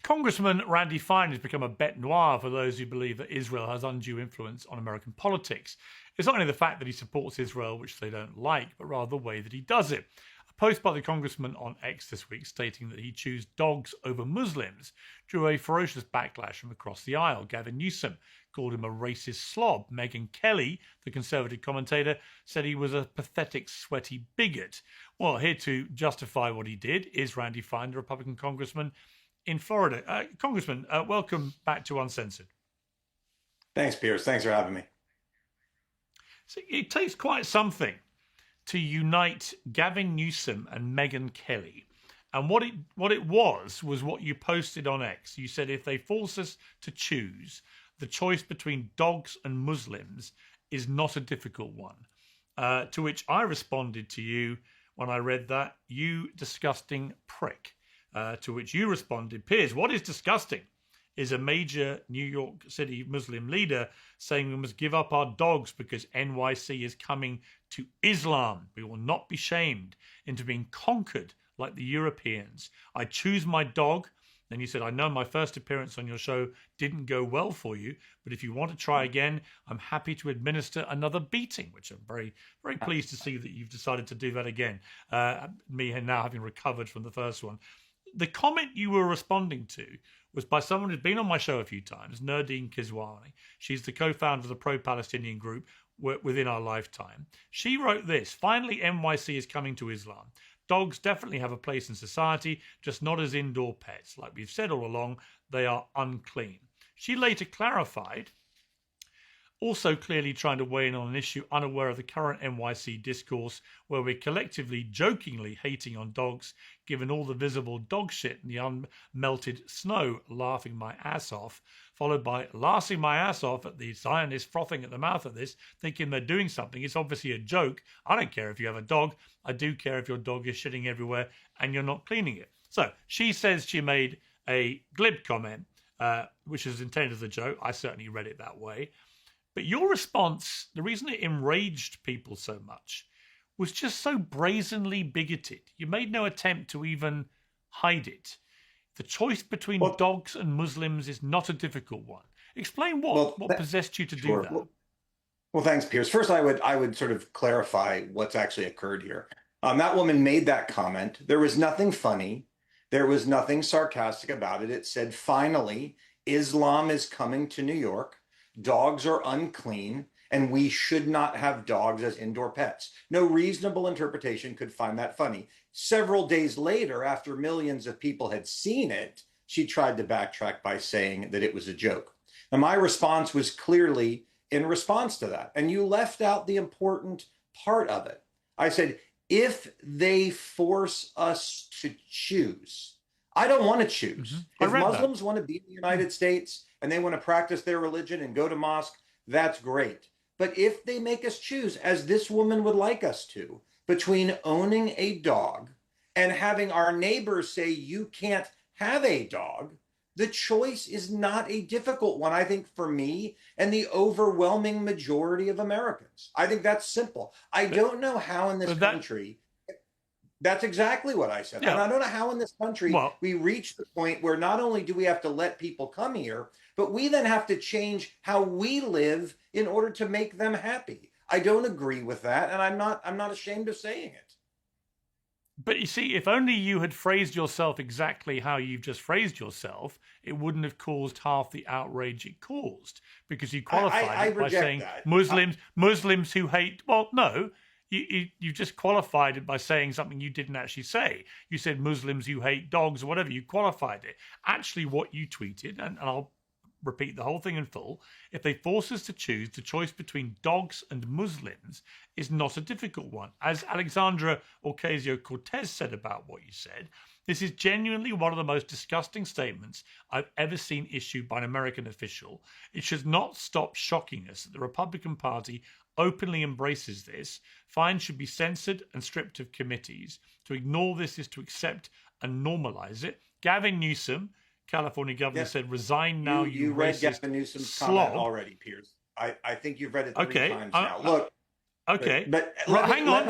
Congressman Randy Fine has become a bête noire for those who believe that Israel has undue influence on American politics. It's not only the fact that he supports Israel, which they don't like, but rather the way that he does it. A post by the congressman on X this week stating that he chose dogs over Muslims drew a ferocious backlash from across the aisle. Gavin Newsom called him a racist slob. Megyn Kelly, the Conservative commentator, said he was a pathetic, sweaty bigot. Well, here to justify what he did is Randy Fine, the Republican congressman in Florida. Congressman, welcome back to Uncensored. Thanks, Piers. Thanks for having me. So it takes quite something to unite Gavin Newsom and Megyn Kelly. And what it was what you posted on X. You said if they force us to choose, the choice between dogs and Muslims is not a difficult one. To which I responded to you when I read that, you disgusting prick. To which you responded, Piers, what is disgusting is a major New York City Muslim leader saying we must give up our dogs because NYC is coming to Islam. We will not be shamed into being conquered like the Europeans. I choose my dog. Then you said, I know my first appearance on your show didn't go well for you, but if you want to try again, I'm happy to administer another beating, which I'm very, very pleased to see that you've decided to do that again. Me now having recovered from the first one. The comment you were responding to was by someone who's been on my show a few times, Nardine Kizwani. She's the co-founder of the pro-Palestinian group Within Our Lifetime. She wrote this: finally, NYC is coming to Islam. Dogs definitely have a place in society, just not as indoor pets. Like we've said all along, they are unclean. She later clarified, also clearly trying to weigh in on an issue unaware of the current NYC discourse where we're collectively jokingly hating on dogs, given all the visible dog shit and the unmelted snow, laughing my ass off, followed by laughing my ass off at the Zionists frothing at the mouth of this, thinking they're doing something. It's obviously a joke. I don't care if you have a dog. I do care if your dog is shitting everywhere and you're not cleaning it. So she says she made a glib comment, which is intended as a joke. I certainly read it that way. But your response, the reason it enraged people so much, was just so brazenly bigoted. You made no attempt to even hide it. The choice between dogs and Muslims is not a difficult one. Explain what possessed you to do that. Well, thanks, Piers. First, I would sort of clarify what's actually occurred here. That woman made that comment. There was nothing funny. There was nothing sarcastic about it. It said, finally, Islam is coming to New York. Dogs are unclean, and we should not have dogs as indoor pets. No reasonable interpretation could find that funny. Several days later, after millions of people had seen it, she tried to backtrack by saying that it was a joke. And my response was clearly in response to that. And you left out the important part of it. I said, if they force us to choose, I don't want to choose. If Muslims want to be in the United States and they want to practice their religion and go to mosque, that's great. But if they make us choose, as this woman would like us to, between owning a dog and having our neighbors say you can't have a dog, the choice is not a difficult one, I think, for me and the overwhelming majority of Americans. I think that's simple. I don't know how in this country... That's exactly what I said. Yeah. And I don't know how in this country we reach the point where not only do we have to let people come here, but we then have to change how we live in order to make them happy. I don't agree with that, and I'm not ashamed of saying it. But you see, if only you had phrased yourself exactly how you've just phrased yourself, it wouldn't have caused half the outrage it caused, because you qualified it by saying that. Muslims who hate. Well, no. You just qualified it by saying something you didn't actually say. You said Muslims who hate dogs or whatever. You qualified it. Actually, what you tweeted, and I'll repeat the whole thing in full, if they force us to choose, the choice between dogs and Muslims is not a difficult one. As Alexandra Ocasio-Cortez said about what you said, this is genuinely one of the most disgusting statements I've ever seen issued by an American official. It should not stop shocking us that the Republican Party openly embraces this. Fine should be censored and stripped of committees. To ignore this is to accept and normalize it. Gavin Newsom, California governor, said, resign now, you read Gavin Newsom's comment already, Piers. I think you've read it 3 times now. Look. Okay. But hang on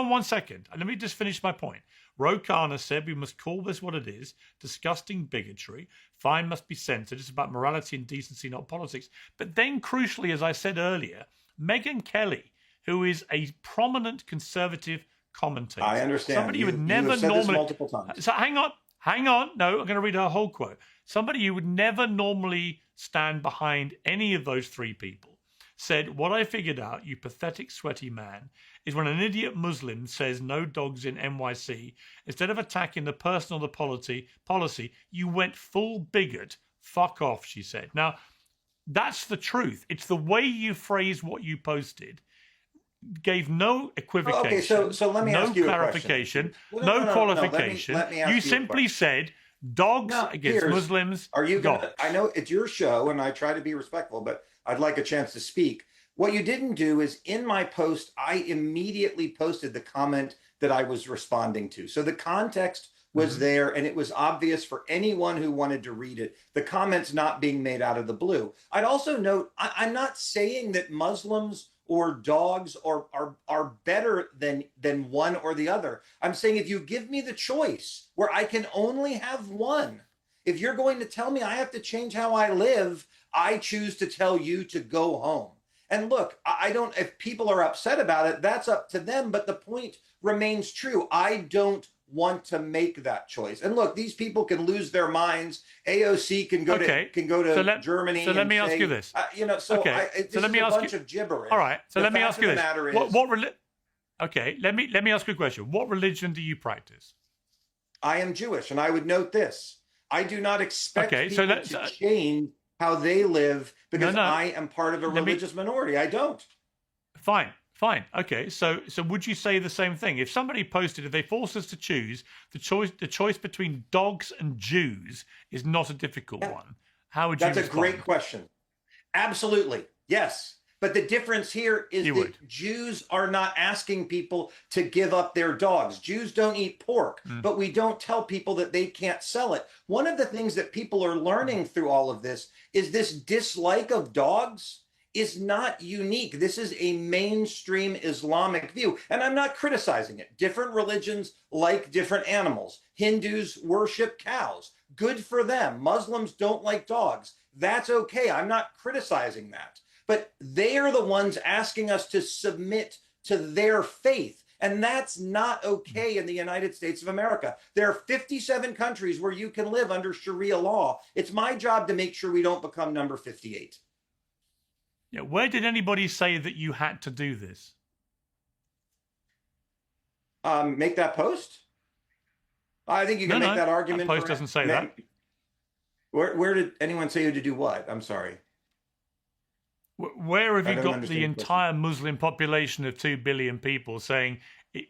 1 second. Let me just finish my point. Ro Khanna said we must call this what it is, disgusting bigotry. Fine must be censored. It's about morality and decency, not politics. But then, crucially, as I said earlier, Megyn Kelly, who is a prominent conservative commentator. I understand. Somebody you would never have said normally... this multiple times. So hang on. No, I'm going to read her whole quote. Somebody you would never normally stand behind any of those three people said, what I figured out, you pathetic, sweaty man, is when an idiot Muslim says no dogs in NYC, instead of attacking the person or the policy, you went full bigot. Fuck off, she said. Now, that's the truth. It's the way you phrase what you posted. Gave no equivocation, Okay, so let me ask you clarification, a question. no qualification. Let me ask you a simply question. said dogs against Piers, Muslims. Are you dogs. gonna, I know it's your show and I try to be respectful, but I'd like a chance to speak. What you didn't do is in my post, I immediately posted the comment that I was responding to. So the context was there and it was obvious for anyone who wanted to read it. The comment's not being made out of the blue. I'd also note, I'm not saying that Muslims or dogs are better than one or the other. I'm saying if you give me the choice where I can only have one, if you're going to tell me I have to change how I live, I choose to tell you to go home. And look, I don't, if people are upset about it, that's up to them. But the point remains true. I don't want to make that choice. And look, these people can lose their minds. AOC can go to Germany. So let me ask you this. This is a bunch of gibberish. All right. So let me ask you this. Let me ask you a question. What religion do you practice? I am Jewish, and I would note this. I do not expect people to change how they live because I am part of a religious minority. I don't. Fine. Okay. So would you say the same thing? If somebody posted, if they force us to choose, the choice between dogs and Jews is not a difficult one. How would you respond? That's a great question. Absolutely. Yes. But the difference here is that Jews are not asking people to give up their dogs. Jews don't eat pork, but we don't tell people that they can't sell it. One of the things that people are learning through all of this is this dislike of dogs is not unique. This is a mainstream Islamic view, and I'm not criticizing it. Different religions like different animals. Hindus worship cows. Good for them. Muslims don't like dogs. That's okay. I'm not criticizing that. But they are the ones asking us to submit to their faith. And that's not okay in the United States of America. There are 57 countries where you can live under Sharia law. It's my job to make sure we don't become number 58. Yeah, where did anybody say that you had to do this? Make that post? I think you can make that argument. That post doesn't say that. Where did anyone say you to do what? I'm sorry. Where have you got the entire Muslim population of 2 billion people saying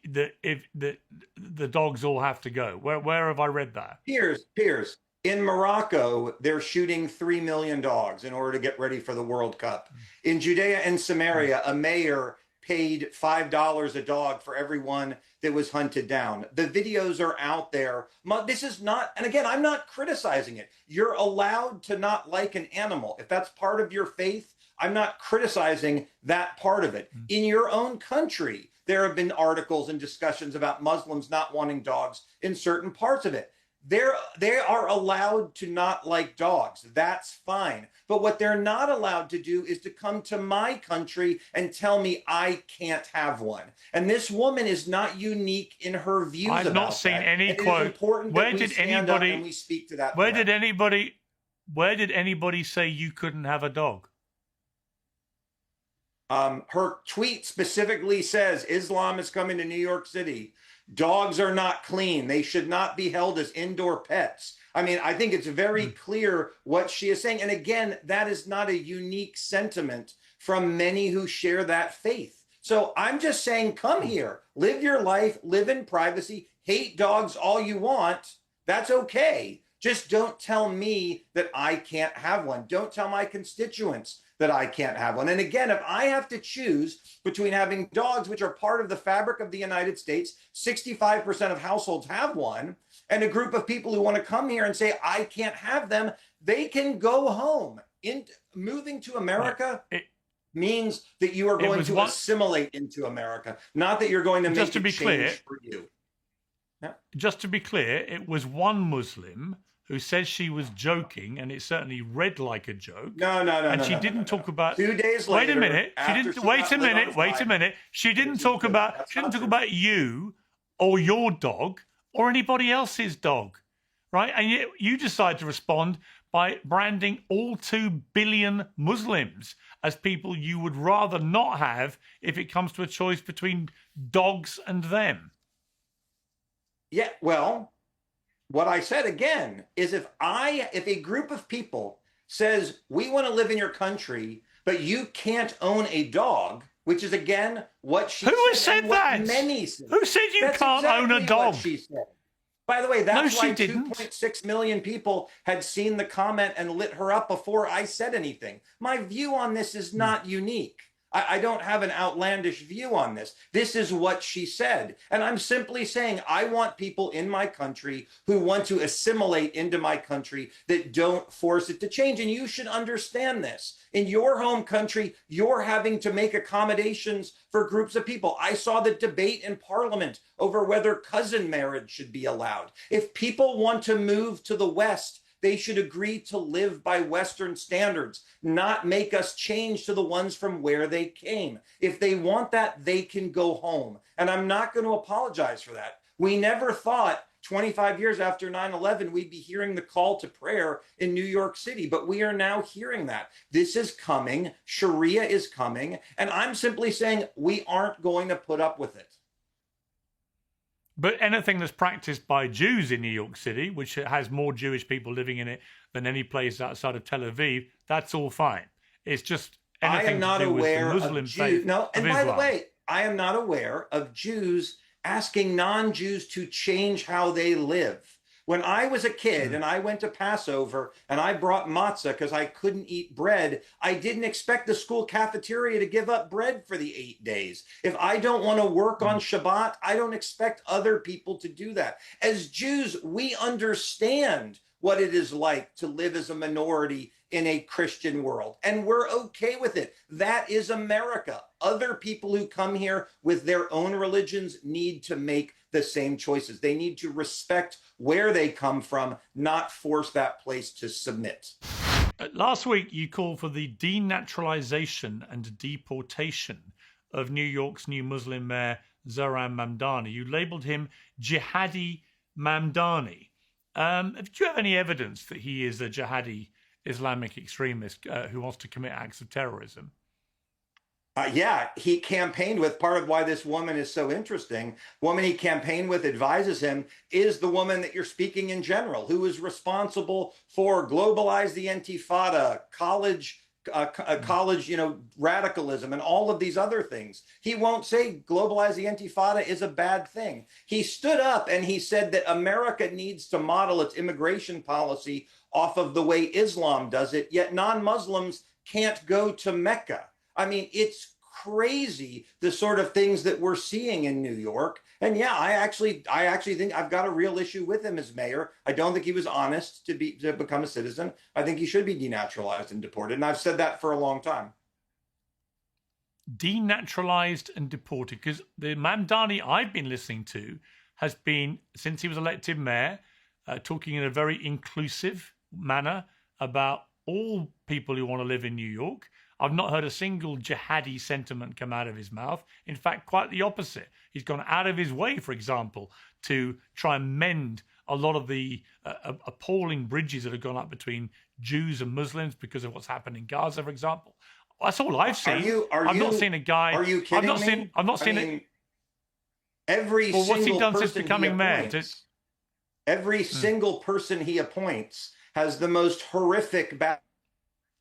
that if the dogs all have to go? Where have I read that? Piers, in Morocco, they're shooting 3 million dogs in order to get ready for the World Cup. In Judea and Samaria, a mayor paid $5 a dog for everyone that was hunted down. The videos are out there. This is not, and again, I'm not criticizing it. You're allowed to not like an animal. If that's part of your faith, I'm not criticizing that part of it. In your own country, there have been articles and discussions about Muslims not wanting dogs in certain parts of it. They are allowed to not like dogs. That's fine. But what they're not allowed to do is to come to my country and tell me I can't have one. And this woman is not unique in her views about that. I've not seen any quote. Where did anybody? We speak to that. Where did anybody say you couldn't have a dog? Her tweet specifically says Islam is coming to New York City. Dogs are not clean. They should not be held as indoor pets. I mean, I think it's very clear what she is saying. And again, that is not a unique sentiment from many who share that faith. So I'm just saying, come here, live your life, live in privacy, hate dogs all you want. That's okay. Just don't tell me that I can't have one. Don't tell my constituents that I can't have one. And again, if I have to choose between having dogs, which are part of the fabric of the United States, 65% of households have one, and a group of people who want to come here and say, I can't have them, they can go home. Moving to America means that you are going to assimilate into America, not that you're going to make a change for you. just to be clear, it was one Muslim who says she was joking, and it certainly read like a joke. No. She didn't talk about. 2 days Wait later. a minute. She didn't. Wait a minute. Wait a minute. She didn't talk about. She didn't talk about you or your dog or anybody else's dog, right? And yet you decide to respond by branding all 2 billion Muslims as people you would rather not have if it comes to a choice between dogs and them. Yeah, well, what I said again is if a group of people says we want to live in your country, but you can't own a dog, which is again what she said. Who has said that? Many said. Who said you can't own a dog? What she said. By the way, that's why didn't. 2.6 million people had seen the comment and lit her up before I said anything. My view on this is not unique. I don't have an outlandish view on this. This is what she said. And I'm simply saying I want people in my country who want to assimilate into my country that don't force it to change. And you should understand this. In your home country, you're having to make accommodations for groups of people. I saw the debate in Parliament over whether cousin marriage should be allowed. If people want to move to the West, they should agree to live by Western standards, not make us change to the ones from where they came. If they want that, they can go home. And I'm not going to apologize for that. We never thought 25 years after 9/11, we'd be hearing the call to prayer in New York City, but we are now hearing that. This is coming. Sharia is coming. And I'm simply saying we aren't going to put up with it. But anything that's practiced by Jews in New York City, which has more Jewish people living in it than any place outside of Tel Aviv, that's all fine. It's just anything I am not to do aware with the Muslim of faith Jews. No, and of by Islam. the way, I am not aware of Jews asking non-Jews to change how they live. When I was a kid and I went to Passover and I brought matzah because I couldn't eat bread, I didn't expect the school cafeteria to give up bread for the 8 days. If I don't want to work on Shabbat, I don't expect other people to do that. As Jews, we understand what it is like to live as a minority in a Christian world, and we're okay with it. That is America. Other people who come here with their own religions need to make the same choices. They need to respect where they come from, not force that place to submit. Last week, you called for the denaturalization and deportation of New York's new Muslim mayor, Zohran Mamdani. You labeled him Jihadi Mamdani. Do you have any evidence that he is a jihadi Islamic extremist who wants to commit acts of terrorism? Yeah, he campaigned with. Part of why this woman is so interesting, woman he campaigned with, advises him, is the woman that you're speaking in general, who is responsible for globalize the Intifada, college, radicalism, and all of these other things. He won't say globalize the Intifada is a bad thing. He stood up and he said that America needs to model its immigration policy off of the way Islam does it, yet non-Muslims can't go to Mecca. I mean, it's crazy, the sort of things that we're seeing in New York. And yeah, I actually think I've got a real issue with him as mayor. I don't think he was honest to become a citizen. I think he should be denaturalized and deported. And I've said that for a long time. Denaturalized and deported, because the Mamdani I've been listening to has been, since he was elected mayor, talking in a very inclusive manner about all people who want to live in New York. I've not heard a single jihadi sentiment come out of his mouth. In fact, quite the opposite. He's gone out of his way, for example, to try and mend a lot of the appalling bridges that have gone up between Jews and Muslims because of what's happened in Gaza, for example. That's all I've seen. I've not seen a guy. Are you kidding me? I've not seen it. Every well, what's he single done since person becoming mayor? Every single person he appoints has the most horrific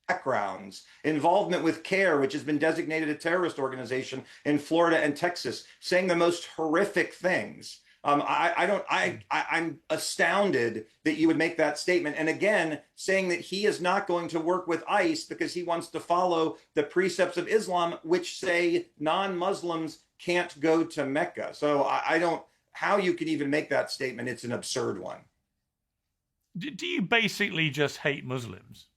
backgrounds, involvement with CARE, which has been designated a terrorist organization in Florida and Texas, saying the most horrific things. I'm astounded that you would make that statement. And again, saying that he is not going to work with ICE because he wants to follow the precepts of Islam, which say non-Muslims can't go to Mecca. So I don't, how you can even make that statement, it's an absurd one. Do you basically just hate Muslims?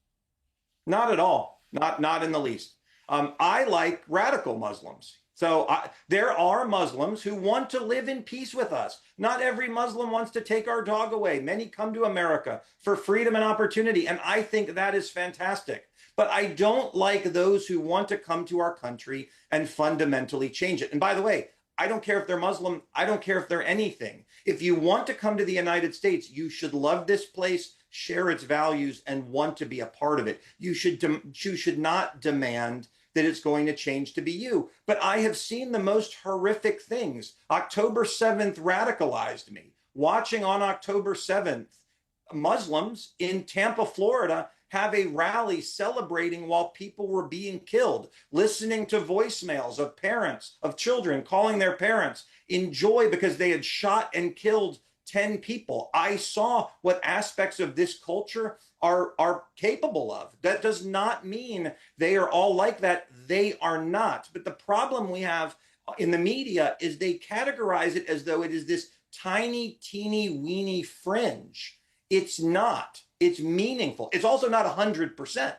Not at all. Not in the least. I like radical Muslims. So there are Muslims who want to live in peace with us. Not every Muslim wants to take our dog away. Many come to America for freedom and opportunity, and I think that is fantastic. But I don't like those who want to come to our country and fundamentally change it. And by the way, I don't care if they're Muslim. I don't care if they're anything. If you want to come to the United States, you should love this place, share its values, and want to be a part of it. You should not demand that it's going to change to be you. But I have seen the most horrific things. October 7th radicalized me. Watching on October 7th, Muslims in Tampa, Florida, have a rally celebrating while people were being killed, listening to voicemails of parents, of children calling their parents in joy because they had shot and killed 10 people. I saw what aspects of this culture are capable of. That does not mean they are all like that. They are not. But the problem we have in the media is they categorize it as though it is this tiny, teeny, weeny fringe. It's not. It's meaningful. It's also not 100%,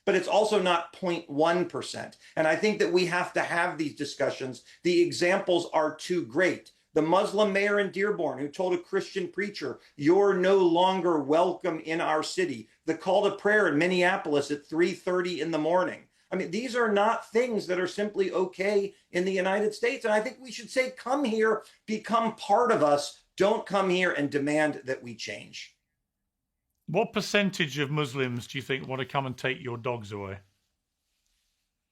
but it's also not 0.1%. And I think that we have to have these discussions. The examples are too great. The Muslim mayor in Dearborn who told a Christian preacher, "You're no longer welcome in our city." The call to prayer in Minneapolis at 3:30 in the morning. I mean, these are not things that are simply okay in the United States. And I think we should say, come here, become part of us. Don't come here and demand that we change. What percentage of Muslims do you think want to come and take your dogs away?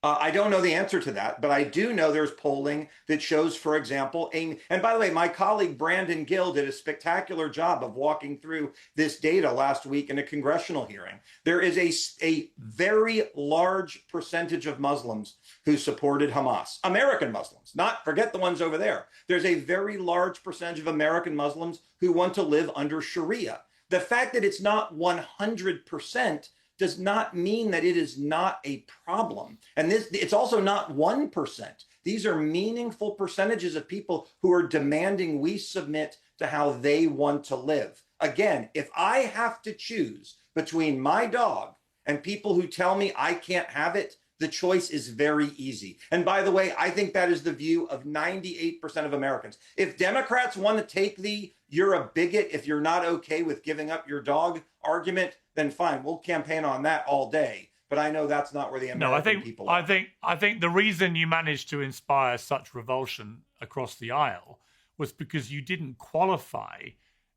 I don't know the answer to that, but I do know there's polling that shows, for example, and by the way, my colleague Brandon Gill did a spectacular job of walking through this data last week in a congressional hearing. There is a very large percentage of Muslims who supported Hamas, American Muslims, not forget the ones over there. There's a very large percentage of American Muslims who want to live under Sharia. The fact that it's not 100% does not mean that it is not a problem. And it's also not 1%. These are meaningful percentages of people who are demanding we submit to how they want to live. Again, if I have to choose between my dog and people who tell me I can't have it, the choice is very easy. And by the way, I think that is the view of 98% of Americans. If Democrats want to take the "you're a bigot if you're not okay with giving up your dog" argument, then fine, we'll campaign on that all day. But I know that's not where the American people are. I think the reason you managed to inspire such revulsion across the aisle was because you didn't qualify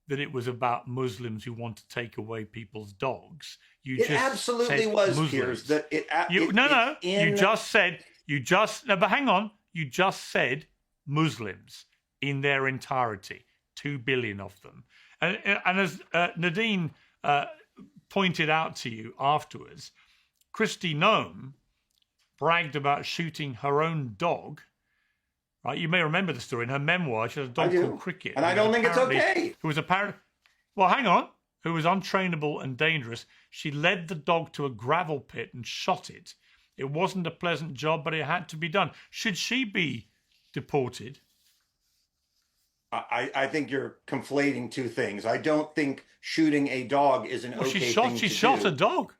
that it was about Muslims who want to take away people's dogs. It absolutely was, Piers. But you just said Muslims in their entirety, 2 billion of them. And as Nadine pointed out to you afterwards, Kristi Noem bragged about shooting her own dog. Right, you may remember the story in her memoir. She has a dog called Cricket, and I don't think it's okay. Who was who was untrainable and dangerous. She led the dog to a gravel pit and shot it. It wasn't a pleasant job, but it had to be done. Should she be deported? I think you're conflating two things. I don't think shooting a dog is an okay thing to do. She shot a dog.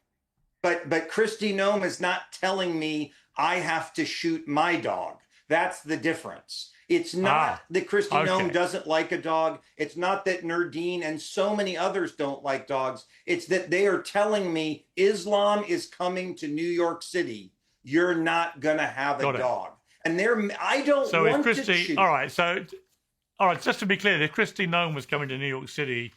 But Kristi Noem is not telling me I have to shoot my dog. That's the difference. It's not that Kristi Noem doesn't like a dog. It's not that Nardine and so many others don't like dogs. It's that they are telling me Islam is coming to New York City. You're not going to have a dog. And I don't want to shoot. All right, just to be clear, if Kristi Noem was coming to New York City,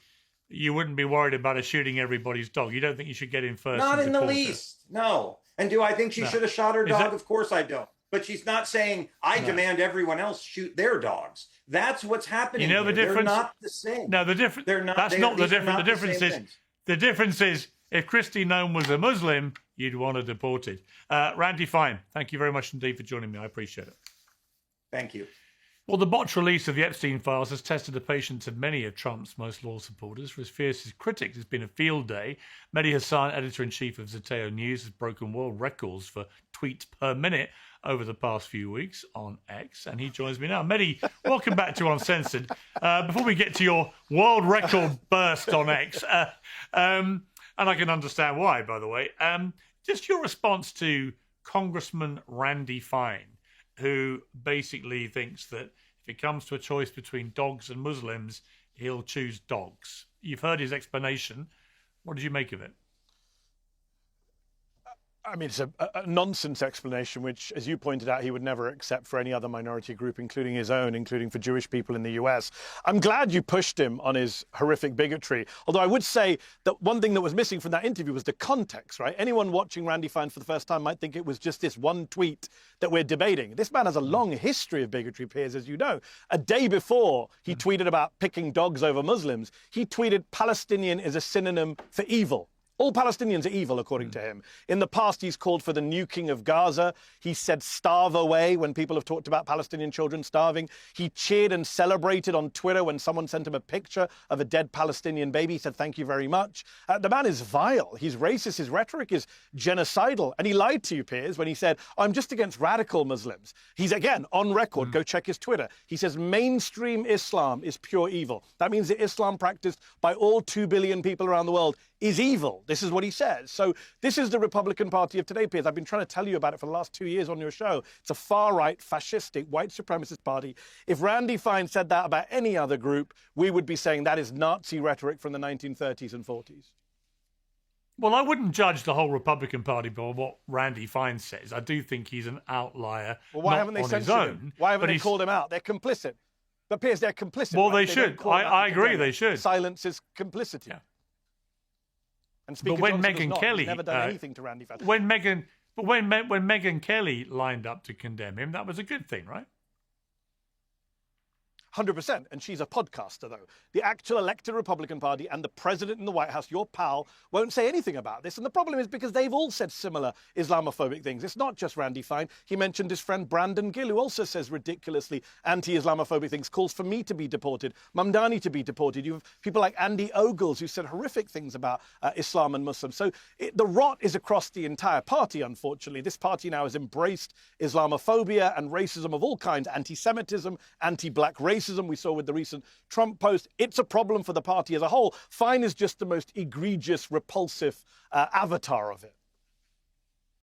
you wouldn't be worried about her shooting everybody's dog. You don't think you should get in first? Not in the least, no. And do I think she should have shot her dog? Of course I don't. But she's not saying, I demand everyone else shoot their dogs. That's what's happening. You know the difference? They're not the same. No, the difference. That's not the difference. The difference is if Kristi Noem was a Muslim, you'd want her deported. Randy Fine, thank you very much indeed for joining me. I appreciate it. Thank you. Well, the botched release of the Epstein files has tested the patience of many of Trump's most loyal supporters. For his fiercest critics, it's been a field day. Mehdi Hassan, editor-in-chief of Zeteo News, has broken world records for tweets per minute over the past few weeks on X, and he joins me now. Mehdi, welcome back to Uncensored. Before we get to your world record burst on X, and I can understand why, by the way, just your response to Congressman Randy Fine who basically thinks that if it comes to a choice between dogs and Muslims, he'll choose dogs. You've heard his explanation. What did you make of it? I mean, it's a nonsense explanation, which, as you pointed out, he would never accept for any other minority group, including his own, including for Jewish people in the US. I'm glad you pushed him on his horrific bigotry. Although I would say that one thing that was missing from that interview was the context, right? Anyone watching Randy Fine for the first time might think it was just this one tweet that we're debating. This man has a long history of bigotry, Piers, as you know. A day before he tweeted about picking dogs over Muslims, he tweeted Palestinian is a synonym for evil. All Palestinians are evil, according to him. In the past, he's called for the nuking of Gaza. He said starve away when people have talked about Palestinian children starving. He cheered and celebrated on Twitter when someone sent him a picture of a dead Palestinian baby. He said, thank you very much. The man is vile. He's racist. His rhetoric is genocidal. And he lied to you, Piers, when he said, I'm just against radical Muslims. He's, again, on record. Go check his Twitter. He says mainstream Islam is pure evil. That means that Islam practiced by all 2 billion people around the world is evil. This is what he says. So this is the Republican Party of today, Piers. I've been trying to tell you about it for the last 2 years on your show. It's a far-right, fascistic, white supremacist party. If Randy Fine said that about any other group, we would be saying that is Nazi rhetoric from the 1930s and 40s. Well, I wouldn't judge the whole Republican Party by what Randy Fine says. I do think he's an outlier. Well, why haven't they censored him? Why haven't they called him out? They're complicit. But, Piers, they're complicit. Well, right? they should. I agree, they should. Silence is complicity. Yeah. And Speaker but when Johnson Megyn not. Kelly He's never done anything to Randy Fine. When Megyn Kelly lined up to condemn him, that was a good thing, right? 100%. And she's a podcaster, though. The actual elected Republican Party and the president in the White House, your pal, won't say anything about this. And the problem is because they've all said similar Islamophobic things. It's not just Randy Fine. He mentioned his friend Brandon Gill, who also says ridiculously anti-Islamophobic things, calls for me to be deported, Mamdani to be deported. You have people like Andy Ogles, who said horrific things about Islam and Muslims. So the rot is across the entire party, unfortunately. This party now has embraced Islamophobia and racism of all kinds, anti-Semitism, anti-black racism. We saw with the recent Trump post. It's a problem for the party as a whole. Fine is just the most egregious, repulsive avatar of it.